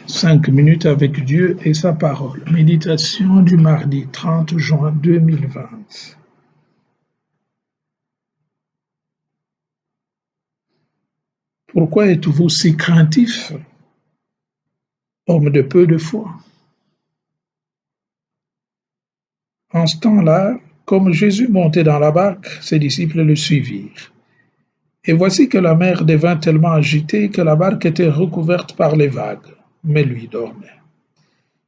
5 minutes avec Dieu et sa parole. Méditation du mardi 30 juin 2020. Pourquoi êtes-vous si craintif, homme de peu de foi? En ce temps-là, comme Jésus montait dans la barque, ses disciples le suivirent. Et voici que la mer devint tellement agitée que la barque était recouverte par les vagues, mais lui dormait.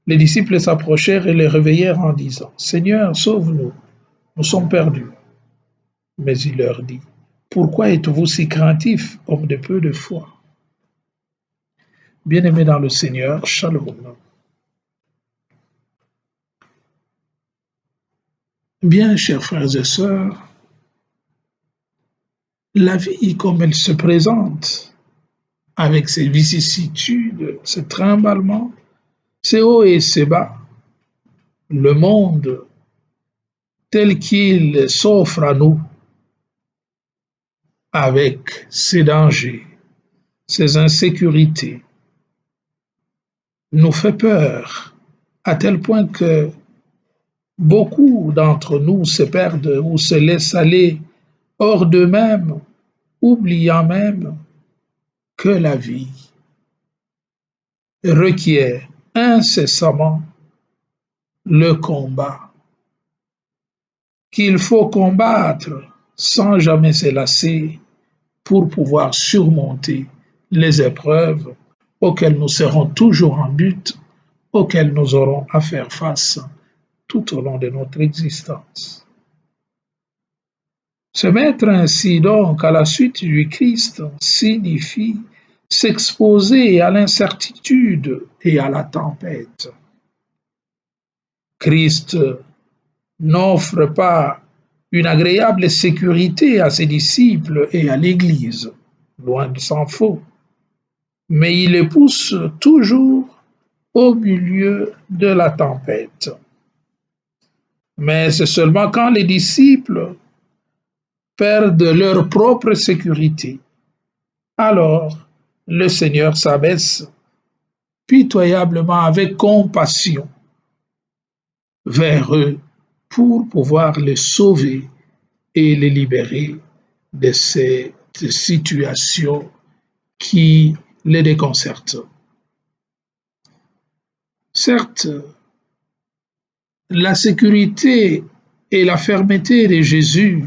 Les disciples s'approchèrent et le réveillèrent en disant: Seigneur, sauve-nous, nous sommes perdus. Mais il leur dit: Pourquoi êtes-vous si craintifs, hommes de peu de foi? Bien-aimés dans le Seigneur, shalom. Bien, chers frères et sœurs, la vie comme elle se présente, avec ses vicissitudes, ses trimballements, ses hauts et ses bas, le monde tel qu'il s'offre à nous, avec ses dangers, ses insécurités, nous fait peur, à tel point que beaucoup d'entre nous se perdent ou se laissent aller hors d'eux-mêmes, oubliant même que la vie requiert incessamment le combat, qu'il faut combattre sans jamais se lasser pour pouvoir surmonter les épreuves auxquelles nous serons toujours en lutte, auxquelles nous aurons à faire face tout au long de notre existence. Se mettre ainsi donc à la suite du Christ signifie s'exposer à l'incertitude et à la tempête. Christ n'offre pas une agréable sécurité à ses disciples et à l'Église, loin de s'en faut, mais il les pousse toujours au milieu de la tempête. Mais c'est seulement quand les disciples perdent leur propre sécurité, alors le Seigneur s'abaisse pitoyablement avec compassion vers eux pour pouvoir les sauver et les libérer de cette situation qui les déconcerte. Certes, la sécurité et la fermeté de Jésus,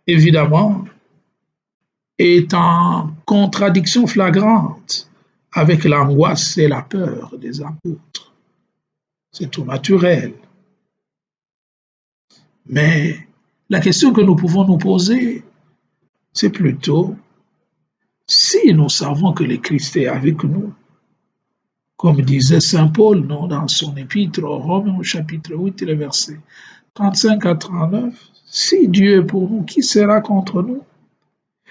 évidemment, est en contradiction flagrante avec l'angoisse et la peur des apôtres. C'est tout naturel. Mais la question que nous pouvons nous poser, c'est plutôt si nous savons que le Christ est avec nous, comme disait saint Paul non, dans son épître aux Romains au chapitre 8, le verset 35 à 39, si Dieu est pour nous, qui sera contre nous?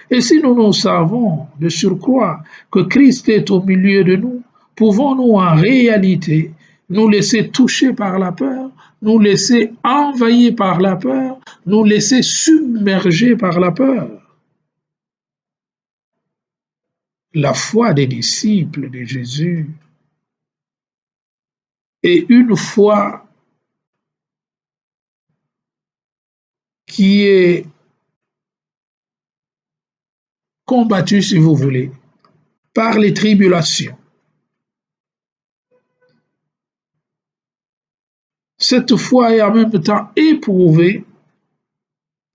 Et si nous savons de surcroît que Christ est au milieu de nous, pouvons-nous en réalité nous laisser toucher par la peur, nous laisser envahir par la peur, nous laisser submerger par la peur? La foi des disciples de Jésus est une foi qui est combattue, si vous voulez, par les tribulations. Cette foi est en même temps éprouvée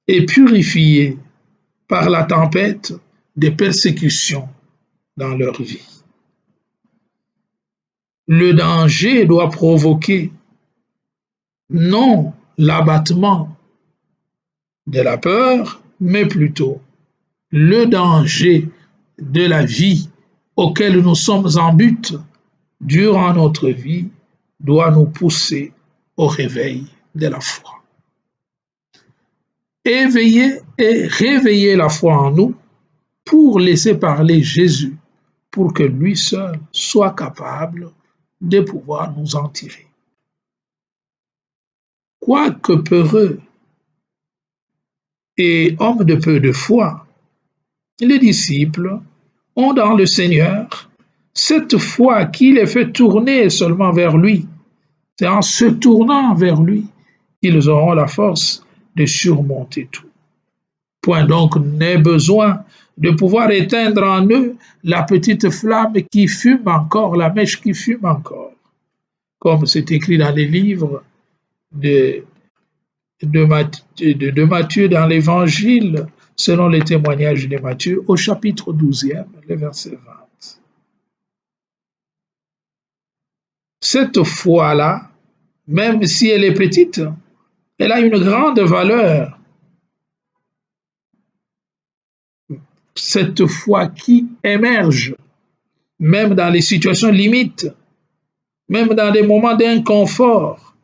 et purifiée par la tempête des persécutions dans leur vie. Le danger doit provoquer non l'abattement de la peur, mais plutôt le danger de la vie auquel nous sommes en but durant notre vie doit nous pousser au réveil de la foi. Éveiller et réveiller la foi en nous pour laisser parler Jésus, pour que lui seul soit capable de pouvoir nous en tirer. Quoique peureux et hommes de peu de foi, les disciples ont dans le Seigneur cette foi qui les fait tourner seulement vers lui. C'est en se tournant vers lui qu'ils auront la force de surmonter tout. Point donc n'est besoin de pouvoir éteindre en eux la petite flamme qui fume encore, la mèche qui fume encore, comme c'est écrit dans les livres de, de Matthieu dans l'Évangile, selon les témoignages de Matthieu, au chapitre 12e, le verset 20. Cette foi-là, même si elle est petite, elle a une grande valeur. Cette foi qui émerge, même dans les situations limites, même dans des moments d'inconfort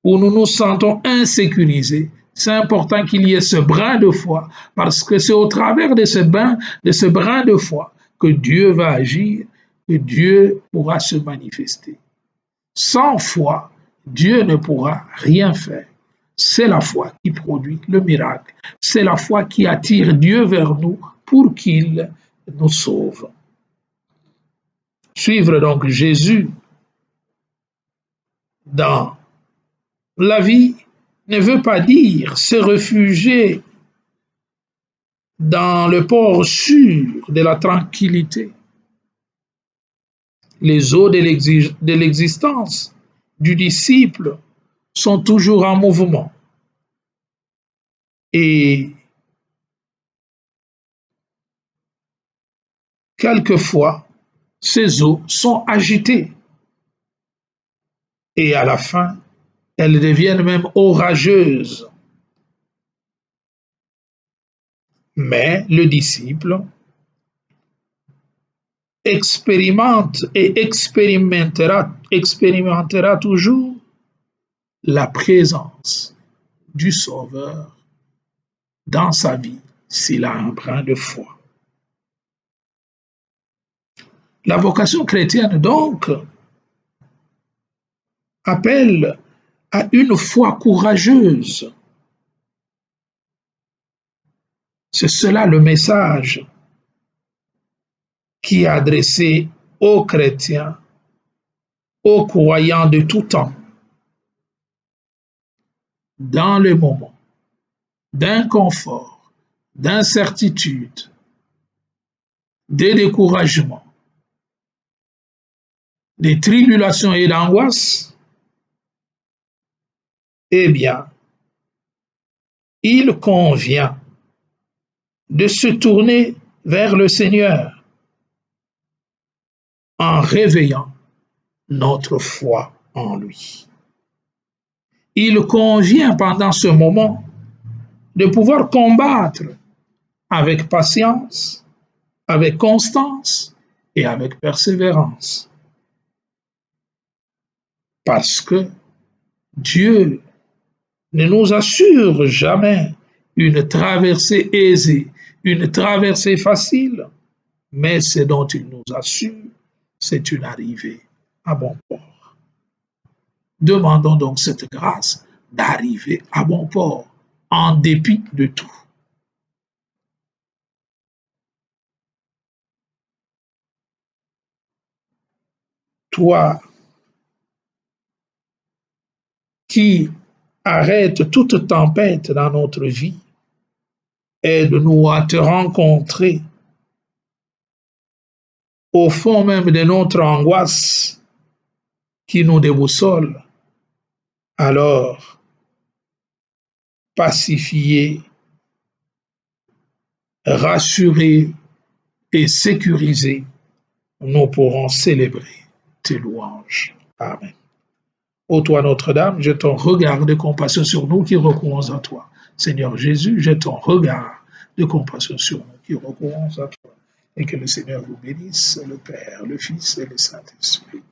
où nous nous sentons insécurisés, c'est important qu'il y ait ce brin de foi, parce que c'est au travers de ce brin de foi que Dieu va agir, que Dieu pourra se manifester. Sans foi, Dieu ne pourra rien faire. C'est la foi qui produit le miracle. C'est la foi qui attire Dieu vers nous pour qu'il nous sauve. Suivre donc Jésus dans la vie ne veut pas dire se réfugier dans le port sûr de la tranquillité. Les eaux de l'existence du disciple sont toujours en mouvement. Et quelquefois, ces eaux sont agitées. Et à la fin, elles deviennent même orageuses. Mais le disciple expérimente et expérimentera toujours la présence du Sauveur dans sa vie s'il a un brin de foi. La vocation chrétienne, donc, appelle à une foi courageuse. C'est cela le message qui est adressé aux chrétiens, aux croyants de tout temps, dans les moments d'inconfort, d'incertitude, de découragement, des tribulations et d'angoisses. Eh bien, il convient de se tourner vers le Seigneur en réveillant notre foi en lui. Il convient pendant ce moment de pouvoir combattre avec patience, avec constance et avec persévérance. Parce que Dieu ne nous assure jamais une traversée aisée, une traversée facile, mais ce dont il nous assure, c'est une arrivée à bon port. Demandons donc cette grâce d'arriver à bon port en dépit de tout. Toi qui arrêtes toute tempête dans notre vie, aide-nous à te rencontrer au fond même de notre angoisse qui nous déboussole. Alors, pacifier, rassurer et sécuriser, nous pourrons célébrer tes louanges. Amen. Ô toi Notre-Dame, jette ton regard de compassion sur nous qui recourons à toi. Seigneur Jésus, jette ton regard de compassion sur nous qui recourons à toi. Et que le Seigneur vous bénisse, le Père, le Fils et le Saint-Esprit.